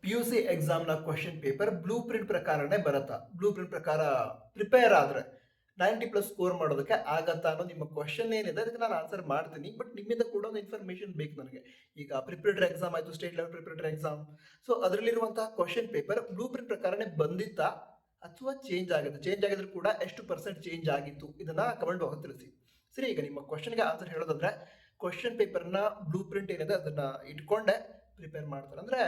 PUC ಎಕ್ಸಾಮ್ನ question paper blueprint ಪ್ರಕಾರನೇ ಬರುತ್ತಾ, ಬ್ಲೂ ಪ್ರಿಂಟ್ ಪ್ರಕಾರ ಪ್ರಿಪೇರ್ ಆದರೆ 90+ ಸ್ಕೋರ್ ಮಾಡೋದಕ್ಕೆ ಆಗತ್ತಾ ಅನ್ನೋ ನಿಮ್ಮ ಕ್ವಶನ್ ಏನಿದೆ ಅದಕ್ಕೆ ನಾನು ಆನ್ಸರ್ ಮಾಡ್ತೀನಿ. ಬಟ್ ನಿಮ್ಮಿಂದ ಕೂಡ ಒಂದು ಇನ್ಫಾರ್ಮೇಶನ್ ಬೇಕು ನನಗೆ. ಈಗ ಪ್ರಿಪರೇಟರಿ ಎಕ್ಸಾಮ್ ಆಯಿತು, state level preparatory exam. So ಅದರಲ್ಲಿರುವಂತಹ ಕ್ವಶನ್ ಪೇಪರ್ ಬ್ಲೂ ಪ್ರಿಂಟ್ ಪ್ರಕಾರನೇ ಬಂದಿತ್ತಾ ಅಥವಾ ಚೇಂಜ್ ಆಗುತ್ತೆ? ಚೇಂಜ್ ಆಗಿದ್ರು ಕೂಡ ಎಷ್ಟು % ಚೇಂಜ್ ಆಗಿತ್ತು? ಇದನ್ನ ಕಮೆಂಟ್ ಬಾಕ್ಸ್ ತಿಳಿಸಿ. ಸರಿ, ಈಗ ನಿಮ್ಮ ಕ್ವಶನ್ಗೆ ಆನ್ಸರ್ ಹೇಳೋದಾದ್ರೆ ಕ್ವಶನ್ ಪೇಪರ್ನ ಬ್ಲೂ ಪ್ರಿಂಟ್ ಏನಿದೆ ಅದನ್ನ ಇಟ್ಕೊಂಡೆ ಪ್ರಿಪೇರ್ ಮಾಡ್ತಾರೆ. ಅಂದ್ರೆ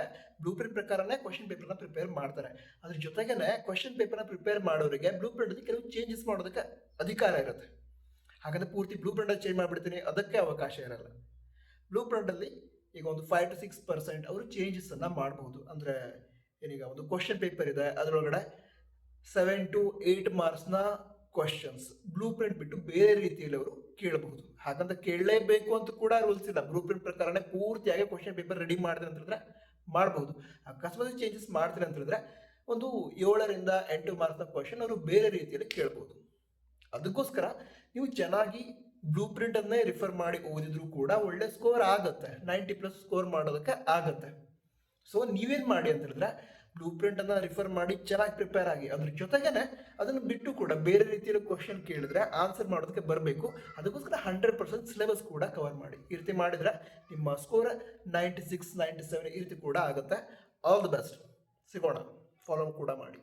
ಬ್ಲೂ ಪ್ರಿಂಟ್ ಪ್ರಕಾರನೇ ಕ್ವಶನ್ ಪೇಪರ್ನ ಪ್ರಿಪೇರ್ ಮಾಡ್ತಾರೆ. ಅದ್ರ ಜೊತೆಗೇನೆ ಕ್ವಶನ್ ಪೇಪರ್ನ ಪ್ರಿಪೇರ್ ಮಾಡೋರಿಗೆ ಬ್ಲೂ ಪ್ರಿಂಟ್ ಅಲ್ಲಿ ಕೆಲವು ಚೇಂಜಸ್ ಮಾಡೋದಕ್ಕೆ ಅಧಿಕಾರ ಇರುತ್ತೆ. ಹಾಗಾದ್ರೆ ಪೂರ್ತಿ ಬ್ಲೂ ಪ್ರಿಂಟ್ ಅಲ್ಲಿ ಚೇಂಜ್ ಮಾಡ್ಬಿಡ್ತೀನಿ, ಅದಕ್ಕೆ ಅವಕಾಶ ಇರಲ್ಲ. ಬ್ಲೂ ಪ್ರಿಂಟ್ ಅಲ್ಲಿ ಈಗ ಒಂದು 5 to 6% ಅವರು ಚೇಂಜಸ್ ಅನ್ನ ಮಾಡಬಹುದು. ಅಂದ್ರೆ ಏನೀಗ ಒಂದು ಕ್ವಶನ್ ಪೇಪರ್ ಇದೆ, ಅದರೊಳಗಡೆ 7 to 8 ಮಾರ್ಕ್ಸ್ನ ಕ್ವಶನ್ಸ್ ಬ್ಲೂ ಪ್ರಿಂಟ್ ಬಿಟ್ಟು ಬೇರೆ ರೀತಿಯಲ್ಲಿ ಅವರು ಕೇಳಬಹುದು. ಹಾಗಂತ ಕೇಳಲೇಬೇಕು ಅಂತ ಕೂಡ ರೂಲ್ಸ್ ಇಲ್ಲ. ಬ್ಲೂ ಪ್ರಿಂಟ್ ಪ್ರಕಾರನೇ ಪೂರ್ತಿಯಾಗಿ ಕ್ವಶನ್ ಪೇಪರ್ ರೆಡಿ ಮಾಡಿದ್ರೆ ಅಂತ ಹೇಳಿದ್ರೆ ಮಾಡಬಹುದು. ಅಕಸ್ಮಾತ್ ಚೇಂಜಸ್ ಮಾಡ್ತೀನಿ ಅಂತ ಹೇಳಿದ್ರೆ ಒಂದು 7 to 8 ಮಾರ್ಕ್ಸ್ನ ಕ್ವಶನ್ ಅವರು ಬೇರೆ ರೀತಿಯಲ್ಲಿ ಕೇಳಬಹುದು. ಅದಕ್ಕೋಸ್ಕರ ನೀವು ಚೆನ್ನಾಗಿ ಬ್ಲೂ ಪ್ರಿಂಟ್ ಅನ್ನೇ ರಿಫರ್ ಮಾಡಿ ಓದಿದ್ರು ಕೂಡ ಒಳ್ಳೆ ಸ್ಕೋರ್ ಆಗುತ್ತೆ, 90+ ಸ್ಕೋರ್ ಮಾಡೋದಕ್ಕೆ ಆಗುತ್ತೆ. ಸೊ ನೀವೇನ್ ಮಾಡಿ ಅಂತ ಹೇಳಿದ್ರೆ ಬ್ಲೂ ಪ್ರಿಂಟ್ ಅನ್ನ ರಿಫರ್ ಮಾಡಿ ಚೆನ್ನಾಗಿ ಪ್ರಿಪೇರ್ ಆಗಿ, ಅದ್ರ ಜೊತೆಗೇನೆ ಅದನ್ನು ಬಿಟ್ಟು ಕೂಡ ಬೇರೆ ರೀತಿಯಲ್ಲಿ ಕ್ವಶನ್ ಕೇಳಿದ್ರೆ ಆನ್ಸರ್ ಮಾಡೋದಕ್ಕೆ ಬರಬೇಕು. ಅದಕ್ಕೋಸ್ಕರ 100% ಸಿಲೆಬಸ್ ಕೂಡ ಕವರ್ ಮಾಡಿ. ಈ ರೀತಿ ಮಾಡಿದ್ರೆ ನಿಮ್ಮ ಸ್ಕೋರ್ 96, 97 ಈ ರೀತಿ ಕೂಡ ಆಗುತ್ತೆ. All the best. ಸಿಗೋಣ, ಫಾಲೋ ಕೂಡ ಮಾಡಿ.